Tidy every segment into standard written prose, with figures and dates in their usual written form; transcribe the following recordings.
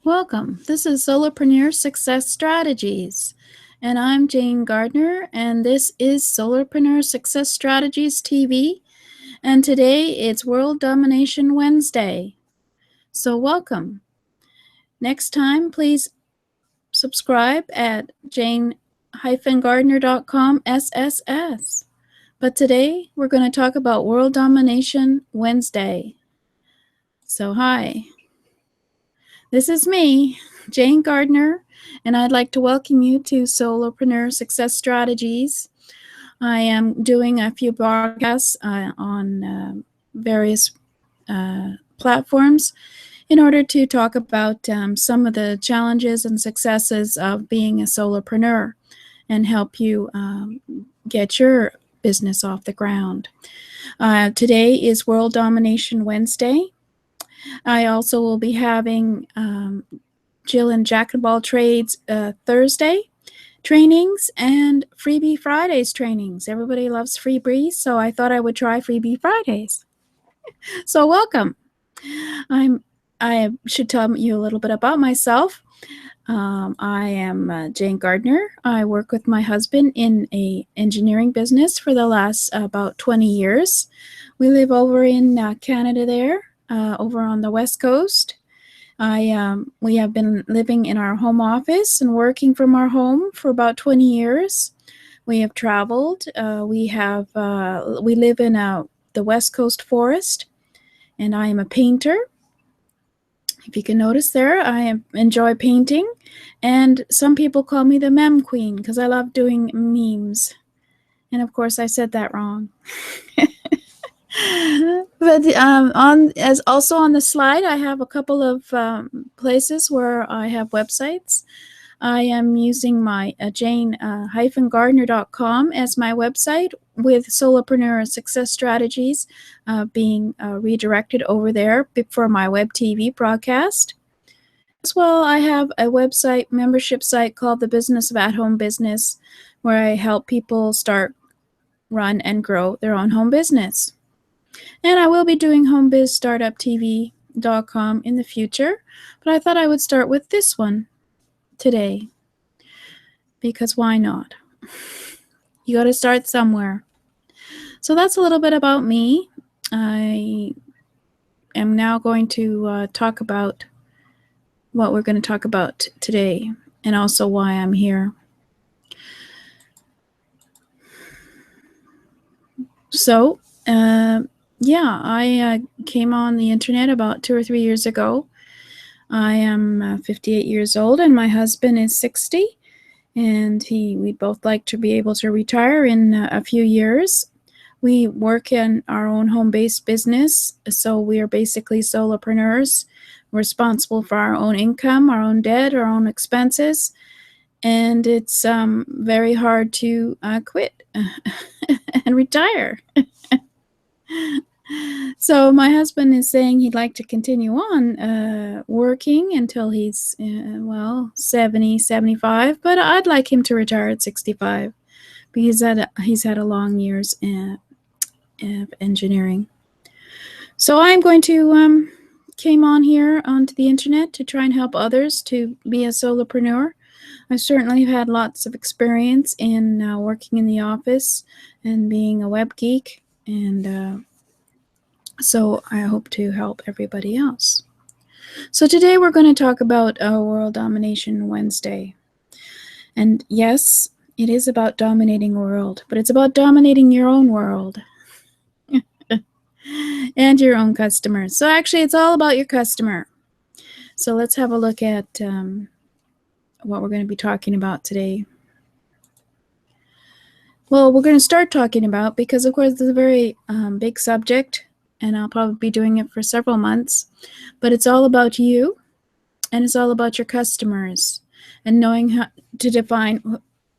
Welcome. This is Solopreneur Success Strategies, and I'm Jane Gardner, and this is Solopreneur Success Strategies TV, and today it's World Domination Wednesday. So welcome. Next time, please subscribe at jane-gardner.com SSS. But today, we're going to talk about World Domination Wednesday. So hi. This is me, Jane Gardner, and I'd like to welcome you to Solopreneur Success Strategies. I am doing a few broadcasts on various platforms in order to talk about some of the challenges and successes of being a solopreneur and help you get your business off the ground. Today is World Domination Wednesday. I also will be having Jill and Jack of All Trades Thursday trainings and Freebie Fridays trainings. Everybody loves freebies, so I thought I would try Freebie Fridays. So welcome. I should tell you a little bit about myself. I am Jane Gardner. I work with my husband in an engineering business for the last about 20 years. We live over in Canada there. Over on the West Coast. We have been living in our home office and working from our home for about 20 years. We have traveled. We live in the West Coast forest, and I am a painter. If you can notice there, I enjoy painting, and some people call me the meme queen because I love doing memes. And of course, I said that wrong. But also on the slide, I have a couple of places where I have websites. I am using my jane-gardner.com as my website, with Solopreneur Success Strategies being redirected over there for my web TV broadcast. As well, I have a website membership site called The Business of At Home Business, where I help people start, run, and grow their own home business. And I will be doing homebizstartuptv.com in the future, but I thought I would start with this one today, because why not? You got to start somewhere. So that's a little bit about me. I am now going to talk about what we're going to talk about today, and also why I'm here. So, I came on the internet about 2 or 3 years ago. I am 58 years old, and my husband is 60, and we both like to be able to retire in a few years. We work in our own home-based business, so we are basically solopreneurs, responsible for our own income, our own debt, our own expenses, and it's very hard to quit and retire. So my husband is saying he'd like to continue on working until he's, 70, 75, but I'd like him to retire at 65 because he's had a long years of engineering. So I'm going to came on here onto the internet to try and help others to be a solopreneur. I certainly have had lots of experience in working in the office and being a web geek, and so I hope to help everybody else. So today we're going to talk about World Domination Wednesday. And yes, it is about dominating the world, but it's about dominating your own world and your own customers. So actually, it's all about your customer. So let's have a look at what we're going to be talking about today. Well, we're going to start talking about, because of course it's a very big subject, and I'll probably be doing it for several months, but it's all about you, and it's all about your customers, and knowing how to define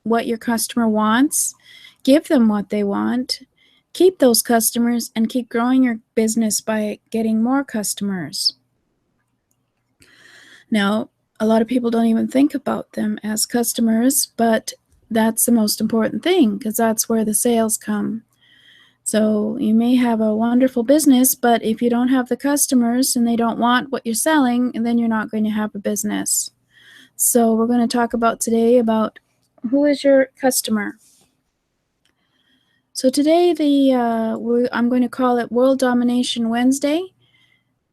what your customer wants, give them what they want, keep those customers, and keep growing your business by getting more customers. Now, a lot of people don't even think about them as customers, but that's the most important thing, because that's where the sales come. So you may have a wonderful business, but if you don't have the customers and they don't want what you're selling, then you're not going to have a business. So we're going to talk about today about who is your customer. So today I'm going to call it World Domination Wednesday,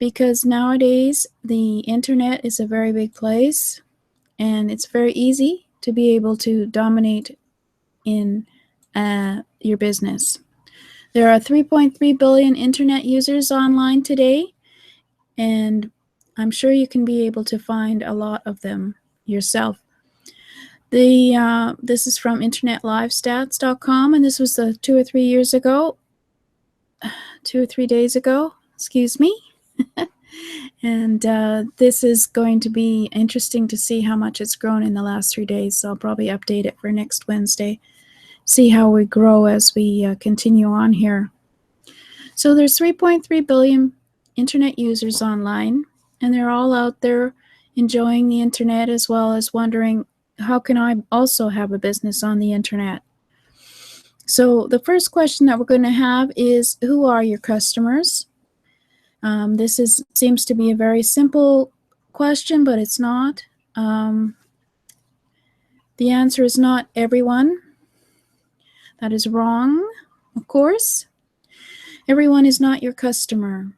because nowadays the internet is a very big place and it's very easy to be able to dominate in your business. There are 3.3 billion internet users online today, and I'm sure you can be able to find a lot of them yourself. This is from internetlivestats.com, and this was 2 or 3 years ago, 2 or 3 days ago, excuse me. And this is going to be interesting to see how much it's grown in the last 3 days. So I'll probably update it for next Wednesday, see how we grow as we continue on here. So there's 3.3 billion internet users online, and they're all out there enjoying the internet, as well as wondering, how can I also have a business on the internet? So the first question that we're going to have is, who are your customers? This seems to be a very simple question, but it's not. The answer is not everyone. That is wrong, of course. Everyone is not your customer.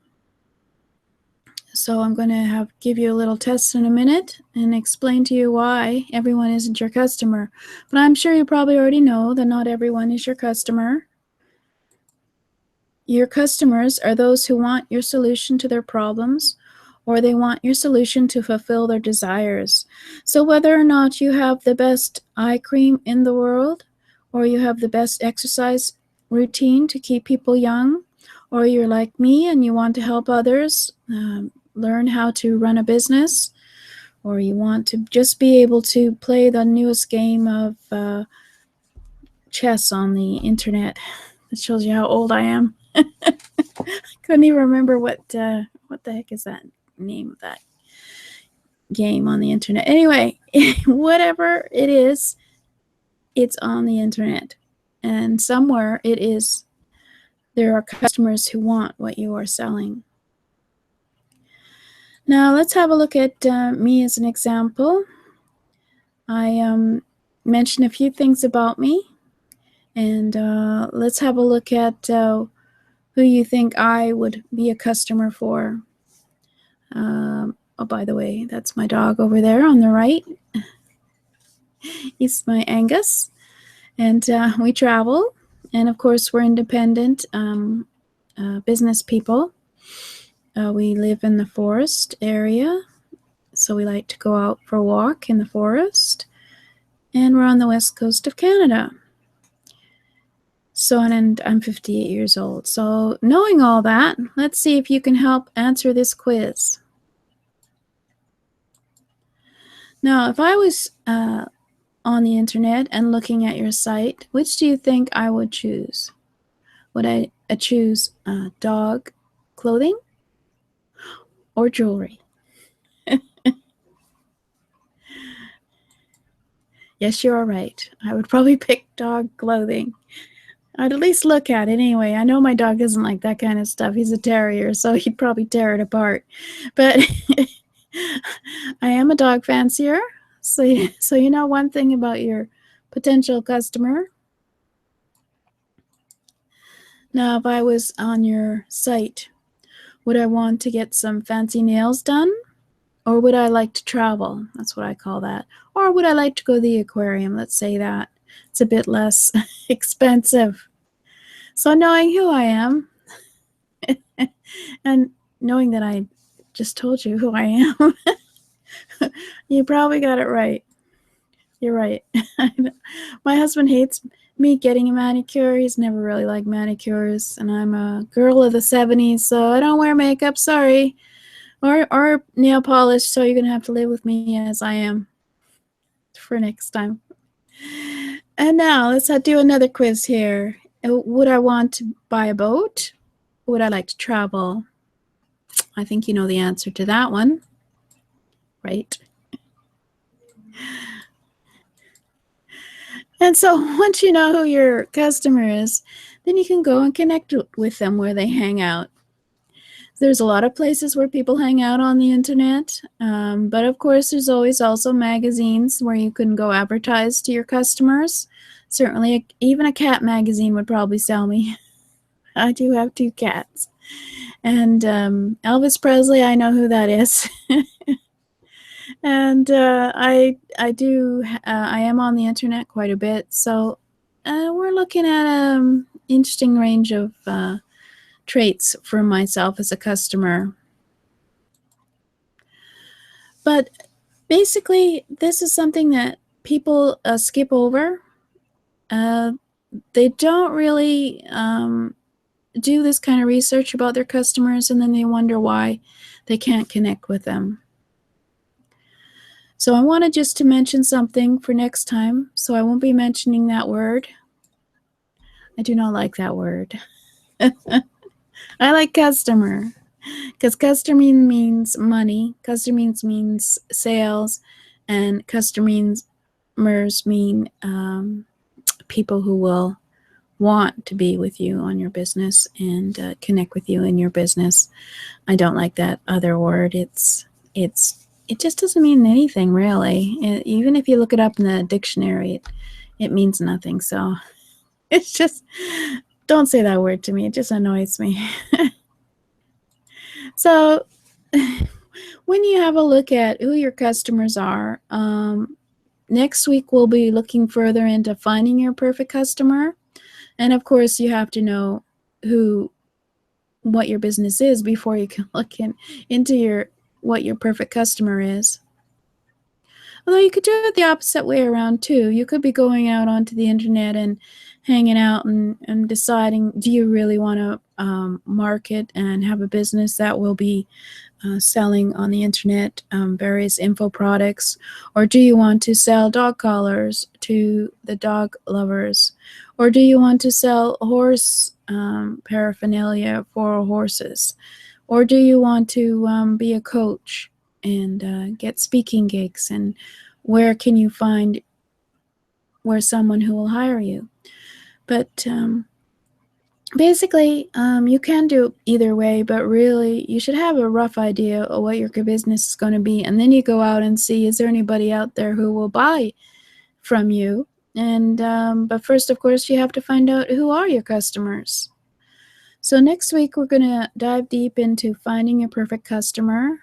So I'm going to give you a little test in a minute and explain to you why everyone isn't your customer. But I'm sure you probably already know that not everyone is your customer. Your customers are those who want your solution to their problems, or they want your solution to fulfill their desires. So whether or not you have the best eye cream in the world, or you have the best exercise routine to keep people young, or you're like me and you want to help others learn how to run a business, or you want to just be able to play the newest game of chess on the internet. That shows you how old I am. Couldn't even remember what the heck is that name of that game on the internet. Anyway, whatever it is, it's on the internet, and somewhere there are customers who want what you are selling. Now let's have a look at me as an example. I mentioned a few things about me, and let's have a look at who you think I would be a customer for. Oh, by the way, that's my dog over there on the right. He's my Angus, and we travel, and of course we're independent business people. We live in the forest area, so we like to go out for a walk in the forest, and we're on the west coast of Canada. So, and I'm 58 years old. So knowing all that, let's see if you can help answer this quiz. Now, if I was on the internet and looking at your site, which do you think I would choose? Would I choose dog clothing or jewelry? Yes, you are right. I would probably pick dog clothing. I'd at least look at it anyway. I know my dog doesn't like that kind of stuff. He's a terrier, so he'd probably tear it apart. But I am a dog fancier. So you know one thing about your potential customer. Now, if I was on your site, would I want to get some fancy nails done? Or would I like to travel? That's what I call that. Or would I like to go to the aquarium? Let's say that. It's a bit less expensive. So knowing who I am, and knowing that I just told you who I am, you probably got it right. You're right. My husband hates me getting a manicure. He's never really liked manicures, and I'm a girl of the 70s, so I don't wear makeup, sorry. Or nail polish, so you're going to have to live with me as I am for next time. And now let's do another quiz here. Would I want to buy a boat? Would I like to travel? I think you know the answer to that one, right? And so once you know who your customer is, then you can go and connect with them where they hang out. There's a lot of places where people hang out on the internet, but of course there's always also magazines where you can go advertise to your customers. Certainly, even a cat magazine would probably sell me. I do have 2 cats. And Elvis Presley, I know who that is. And I am on the internet quite a bit, so we're looking at an interesting range of traits for myself as a customer. But basically, this is something that people skip over. They don't really do this kind of research about their customers, and then they wonder why they can't connect with them. So I wanted just to mention something for next time, so I won't be mentioning that word. I do not like that word. I like customer, because customer means money, customer means sales, and customers mean people who will want to be with you on your business and connect with you in your business. I don't like that other word. It just doesn't mean anything, really. Even if you look it up in the dictionary, it means nothing. So it's just, don't say that word to me. It just annoys me. So when you have a look at who your customers are, next week we'll be looking further into finding your perfect customer. And of course, you have to know what your business is before you can look into what your perfect customer is. Although you could do it the opposite way around too. You could be going out onto the internet and hanging out and deciding, do you really want to market and have a business that will be selling on the internet various info products, or do you want to sell dog collars to the dog lovers, or do you want to sell horse paraphernalia for horses, or do you want to be a coach and get speaking gigs, and where can you find someone who will hire you? But basically, you can do either way, but really you should have a rough idea of what your business is going to be, and then you go out and see, is there anybody out there who will buy from you? And but first, of course, you have to find out who are your customers. So next week we're going to dive deep into finding your perfect customer.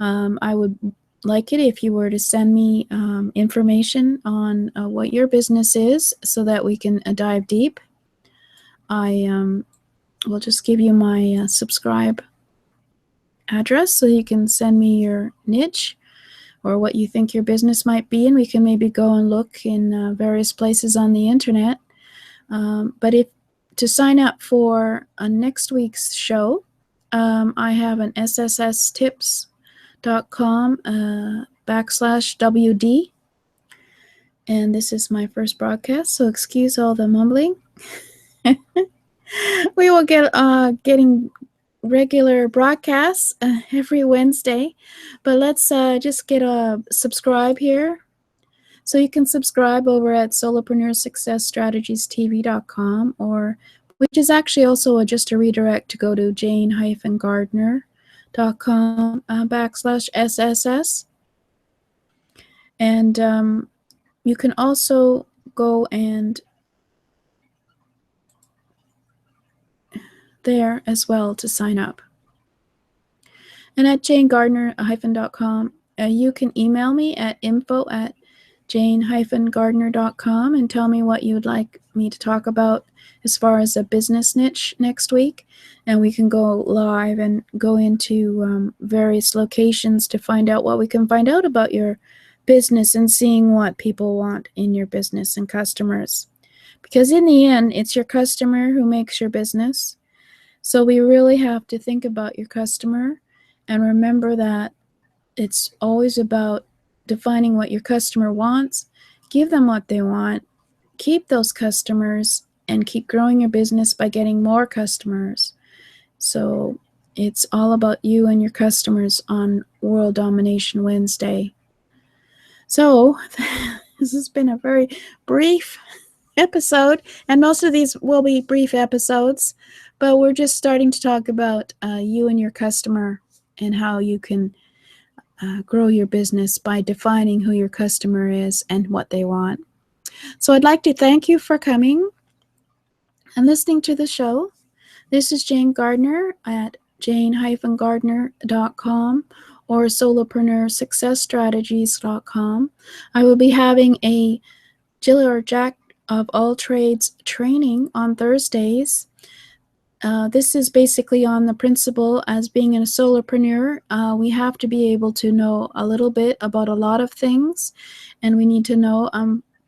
I would like it if you were to send me information on what your business is so that we can dive deep. I will just give you my subscribe address so you can send me your niche or what you think your business might be, and we can maybe go and look in various places on the internet. But to sign up for next week's show, I have an sssstips.com /WD, and this is my first broadcast, so excuse all the mumbling. We will get getting regular broadcasts every Wednesday, but let's just get a subscribe here. So you can subscribe over at solopreneur-success-strategies-tv.com, or which is actually also just a redirect to go to jane-gardner.com /SSS. And you can also go and there as well to sign up. And at janegardner-.com, you can email me at info@jane-gardner.com and tell me what you would like me to talk about as far as a business niche next week. And we can go live and go into various locations to find out what we can find out about your business and seeing what people want in your business and customers. Because in the end, it's your customer who makes your business. So we really have to think about your customer and remember that it's always about defining what your customer wants, give them what they want, keep those customers, and keep growing your business by getting more customers. So it's all about you and your customers on World Domination Wednesday. So This has been a very brief episode, and most of these will be brief episodes, but we're just starting to talk about you and your customer and how you can grow your business by defining who your customer is and what they want. So I'd like to thank you for coming and listening to the show. This is Jane Gardner at jane-gardner.com or solopreneursuccessstrategies.com. I will be having a Jill or Jack of all trades training on Thursdays. This is basically on the principle as being a solopreneur. We have to be able to know a little bit about a lot of things, and we need to know,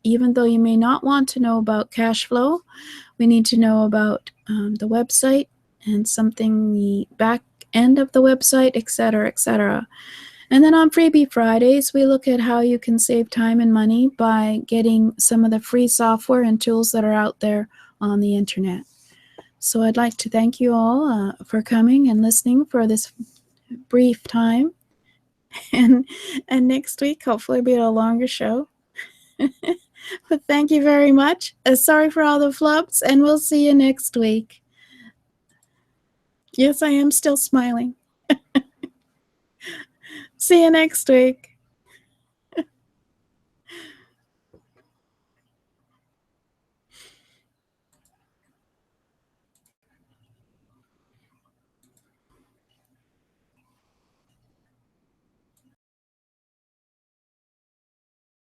even though you may not want to know about cash flow, we need to know about the website and something the back end of the website, etc., etc. And then on Freebie Fridays, we look at how you can save time and money by getting some of the free software and tools that are out there on the internet. So I'd like to thank you all for coming and listening for this brief time. And next week, hopefully, it'll be a longer show. But thank you very much. Sorry for all the flubs, and we'll see you next week. Yes, I am still smiling. See you next week.